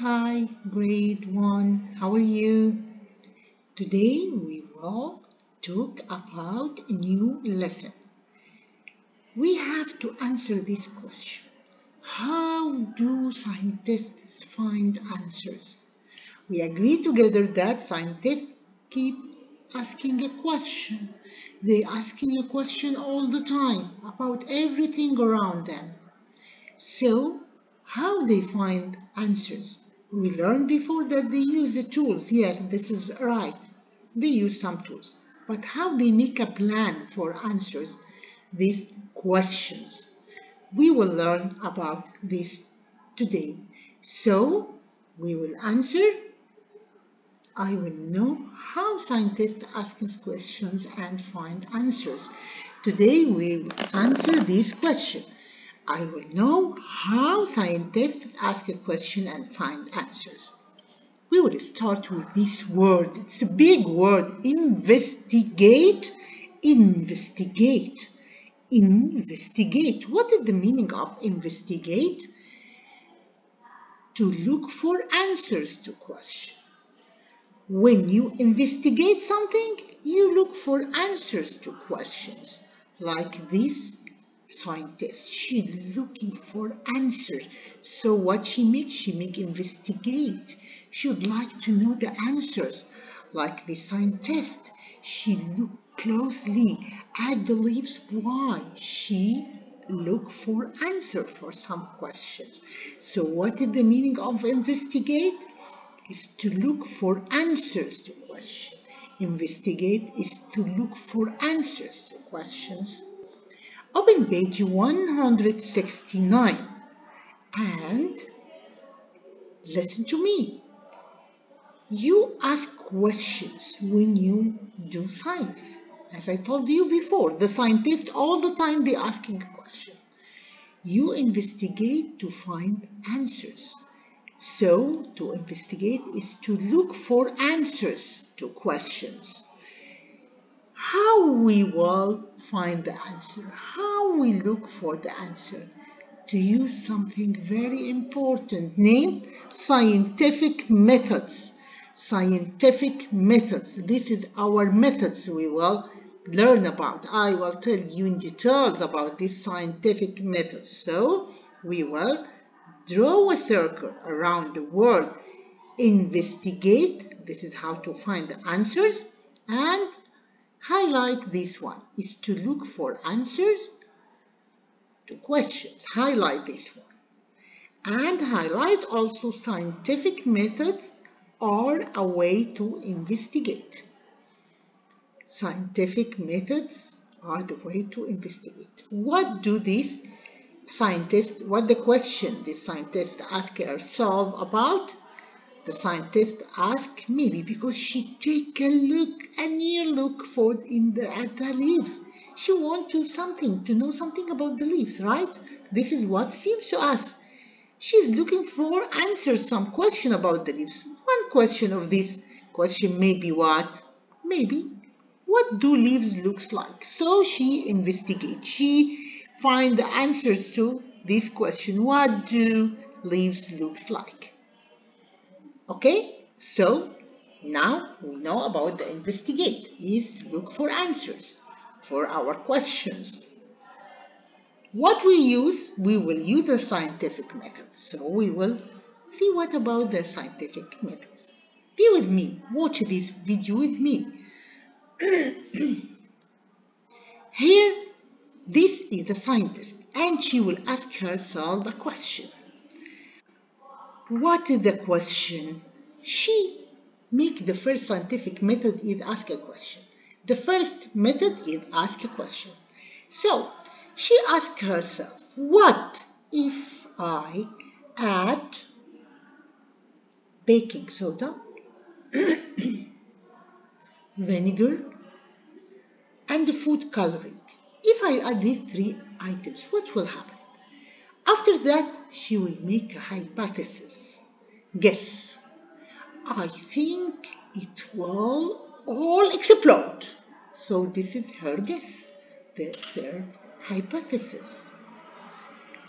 Hi, grade 1. How are you? Today we will talk about a new lesson. We have to answer this question. How do scientists find answers? We agree together that scientists keep asking a question. They're asking a question all the time about everything around them. So, how they find answers? We learned before that they use the tools. Yes, this is right. They use some tools. But how they make a plan for answers these questions? We will learn about this today. So, we will answer. I will know how scientists ask questions and find answers. Today we will answer this question. I will know how scientists ask a question and find answers. We will start with this word. It's a big word. Investigate. Investigate. Investigate. What is the meaning of investigate? To look for answers to questions. When you investigate something, you look for answers to questions. Like this scientist, she's looking for answers. So what she makes? She makes investigate. She would like to know the answers. Like the scientist, she looked closely at the leaves. Why? She look for answer for some questions. So what is the meaning of investigate? Is to look for answers to questions. Investigate is to look for answers to questions. Open page 169 and listen to me. You ask questions when you do science. As I told you before, the scientists all the time they asking a question. You investigate to find answers. So, to investigate is to look for answers to questions. How we will find the answer? How we look for the answer? To use something very important named scientific methods. Scientific methods. This is our methods we will learn about. I will tell you in details about these scientific methods. So, we will draw a circle around the word investigate. This is how to find the answers. And highlight this one is to look for answers to questions. Highlight this one. And highlight also scientific methods are a way to investigate. Scientific methods are the way to investigate. What do these scientists, what the question the scientist ask herself about? The scientist ask maybe because she take a look, a near look at the leaves. She want to know something about the leaves, right? This is what seems to us. She's looking for answers, some question about the leaves. One question of this question may be what? Maybe, what do leaves looks like? So she investigates. She find the answers to this question. What do leaves looks like? Okay, so now we know about the investigate is look for answers for our questions. What we use, we will use the scientific methods. So we will see what about the scientific methods. Be with me, watch this video with me. Here, this is a scientist and she will ask herself a question. What is the question? She make the first scientific method is ask a question. The first method is ask a question. So, she asked herself, what if I add baking soda, vinegar, and food coloring? If I add these three items, what will happen? After that, she will make a hypothesis. Guess. I think it will all explode. So this is her guess, her hypothesis.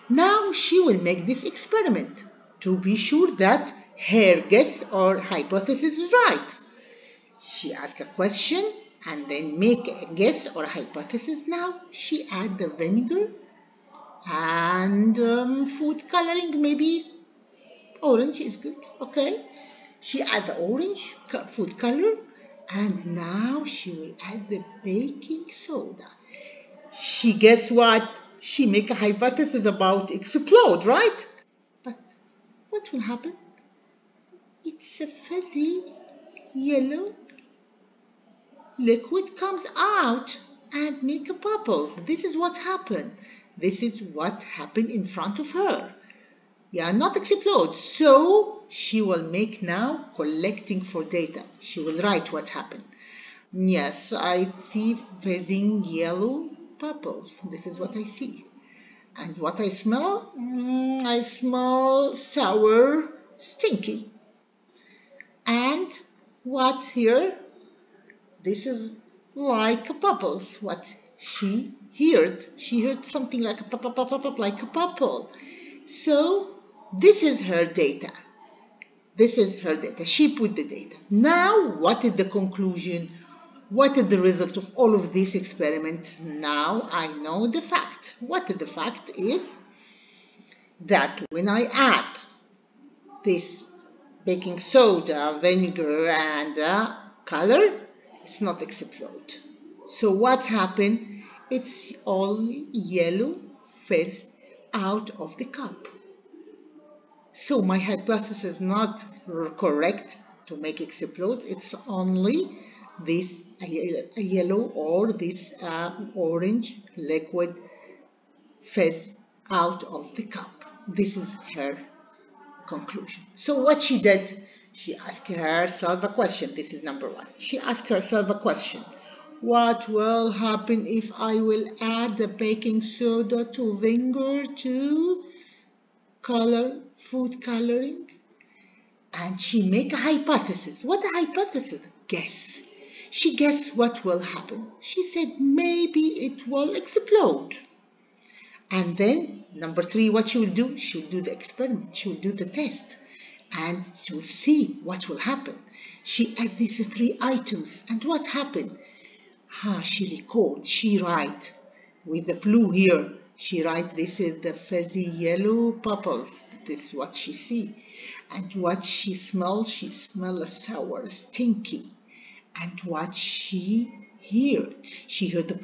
Now she will make this experiment to be sure that her guess or hypothesis is right. She asks a question and then make a guess or hypothesis. Now she add the vinegar and food coloring, maybe orange is good, okay? She add the orange food color and now she will add the baking soda. She guess what? She make a hypothesis about explode, right? But what will happen? It's a fuzzy yellow liquid comes out and make a bubbles. This is what happened. This is what happened in front of her. Yeah, not explode. So she will make now collecting for data. She will write what happened. Yes, I see fizzing yellow bubbles. This is what I see. And what I smell? I smell sour, stinky. And what's here? This is like bubbles. What she heard something like a pop, pop, pop, pop, like a bubble. So this is her data. This is her data. She put the data. Now, what is the conclusion? What is the result of all of this experiment? Now I know the fact. What the fact is that when I add this baking soda, vinegar, and color, it's not explode. So what happened? It's only yellow fizz out of the cup. So my hypothesis is not correct to make explode. It's only this yellow or this orange liquid fizz out of the cup. This is her conclusion. So what she did, she asked herself a question. This is number one. She asked herself a question. What will happen if I will add the baking soda to vinegar to food coloring? And she make a hypothesis. What a hypothesis? Guess. She guessed what will happen. She said maybe it will explode. And then number three, what she will do? She will do the experiment. She will do the test. And she will see what will happen. She add these three items. And what happened? She record. She write with the blue here. She write this is the fuzzy yellow bubbles. This is what she see. And what she smell a sour, stinky. And what she heard the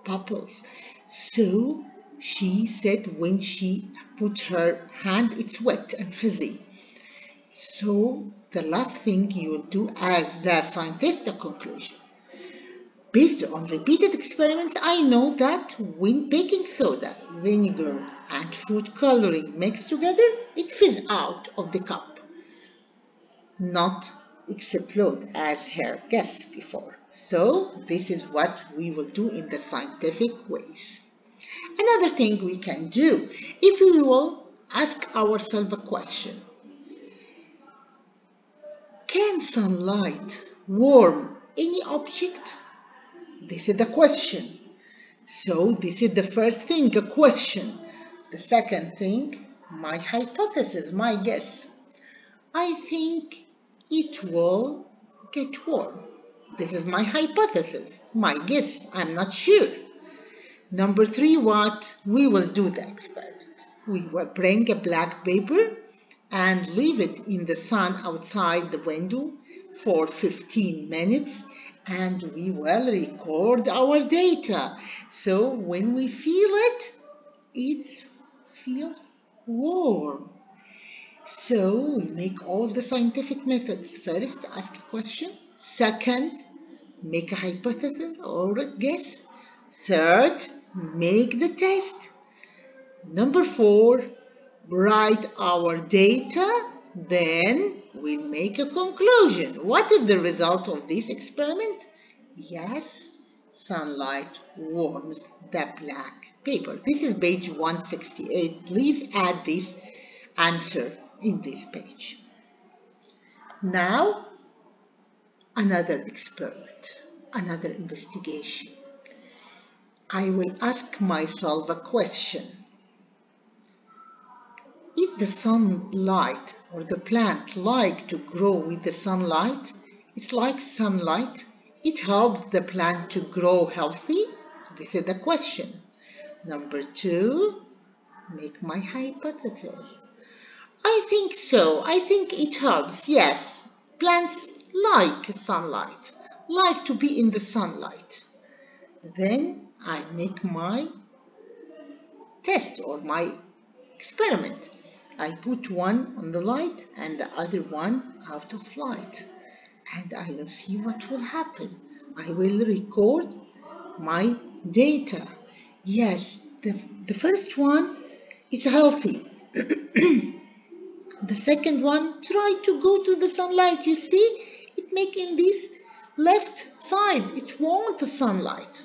bubbles. So she said when she put her hand, it's wet and fizzy. So the last thing you will do as a scientist, the conclusion. Based on repeated experiments, I know that when baking soda, vinegar, and food coloring mix together, it fizzes out of the cup, not explode as her guess before. So this is what we will do in the scientific ways. Another thing we can do, if we will ask ourselves a question, can sunlight warm any object? This is the question. So this is the first thing, a question. The second thing, my hypothesis, my guess. I think it will get warm. This is my hypothesis, my guess. I'm not sure. Number three, what? We will do the experiment. We will bring a black paper and leave it in the sun outside the window for 15 minutes and we will record our data. So when we feel it, it feels warm. So we make all the scientific methods. First, ask a question. Second, make a hypothesis or a guess. Third, make the test. Number four, write our data. Then we make a conclusion. What is the result of this experiment? Yes, sunlight warms the black paper. This is page 168. Please add this answer in this page. Now, another experiment, another investigation. I will ask myself a question. If If the sunlight or the plant like to grow with the sunlight, it's like sunlight. It helps the plant to grow healthy. This is the question. Number 2, make my hypothesis. I think so. I think it helps. Yes, plants like sunlight, like to be in the sunlight. Then I make my test or my experiment. I put one on the light and the other one out of light. And I will see what will happen. I will record my data. Yes, the first one is healthy. The second one, try to go to the sunlight. You see, it making this left side. It wants the sunlight.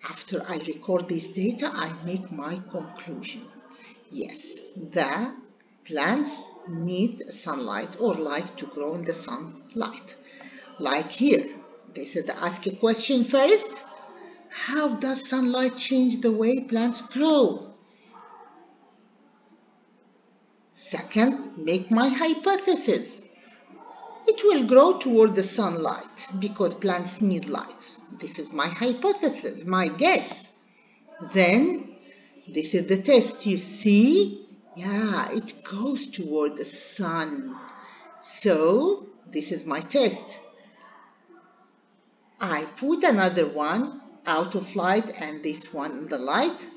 After I record this data, I make my conclusion. Yes, the plants need sunlight or like to grow in the sunlight. Like here, they said ask a question first. How does sunlight change the way plants grow? Second, make my hypothesis. It will grow toward the sunlight because plants need light. This is my hypothesis, my guess. Then, this is the test. You see? Yeah, it goes toward the sun. So, this is my test. I put another one out of light and this one in the light.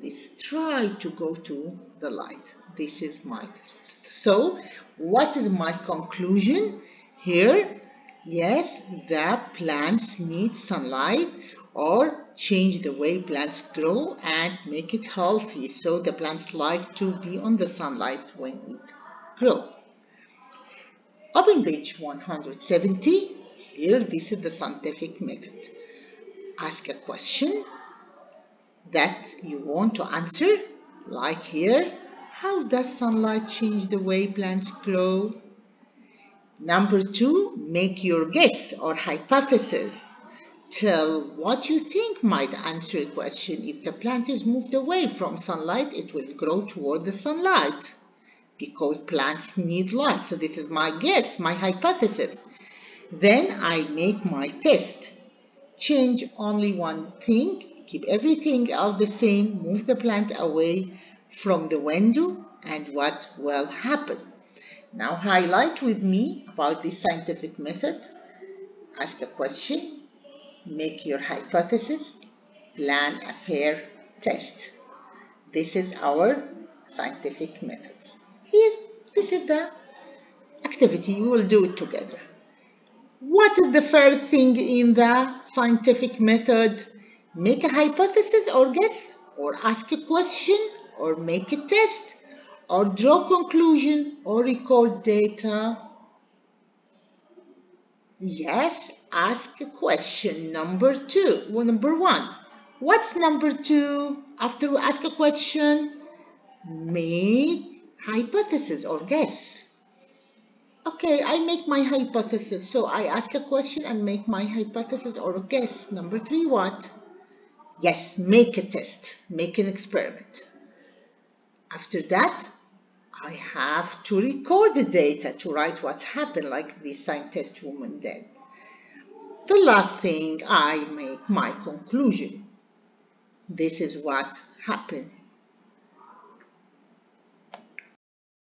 Let's try to go to the light. This is my test. So, what is my conclusion here? Yes, the plants need sunlight or change the way plants grow and make it healthy. So, the plants like to be on the sunlight when it grows. Open page 170. Here, this is the scientific method. Ask a question that you want to answer, like here, how does sunlight change the way plants grow? Number 2, make your guess or hypothesis. Tell what you think might answer a question. If the plant is moved away from sunlight, it will grow toward the sunlight because plants need light. So this is my guess, my hypothesis. Then I make my test. Change only one thing. Keep everything else the same, move the plant away from the window, and what will happen? Now highlight with me about this scientific method. Ask a question, make your hypothesis, plan a fair test. This is our scientific methods. Here, this is the activity. We will do it together. What is the first thing in the scientific method? Make a hypothesis or guess, or ask a question, or make a test, or draw conclusion, or record data. Yes, ask a question. Number 1. What's number 2? After we ask a question, make hypothesis or guess. Okay, I make my hypothesis. So I ask a question and make my hypothesis or guess. Number 3, what? Yes, make a test, make an experiment. After that, I have to record the data to write what's happened, like the scientist woman did. The last thing, I make my conclusion. This is what happened